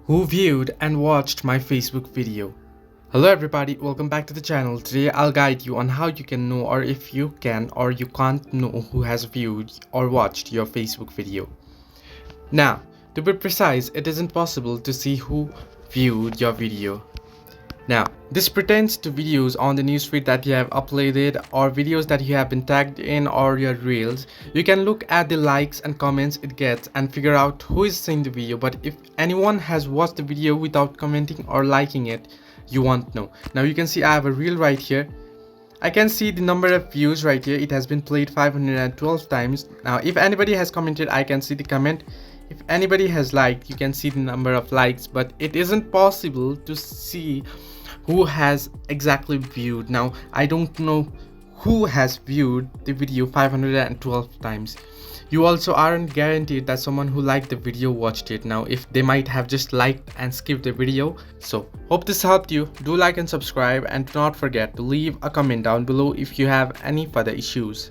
Who viewed and watched my Facebook video. Hello everybody, welcome back to the channel. Today I'll guide you on how you can know or if you can or you can't know who has viewed or watched your Facebook video. Now, to be precise, it isn't possible to see who viewed your video. Now, this pertains to videos on the newsfeed that you have uploaded or videos that you have been tagged in or your reels. You can look at the likes and comments it gets and figure out who is seeing the video, but if anyone has watched the video without commenting or liking it, you won't know. Now you can see I have a reel right here. I can see the number of views right here. It has been played 512 times. Now if anybody has commented, I can see the comment. If anybody has liked, you can see the number of likes, but it isn't possible to see who has exactly viewed. Now I don't know who has viewed the video 512 times. You also aren't guaranteed that someone who liked the video watched it. Now if they might have just liked and skipped the video. So hope this helped you. Do like and subscribe, and do not forget to leave a comment down below if you have any further issues.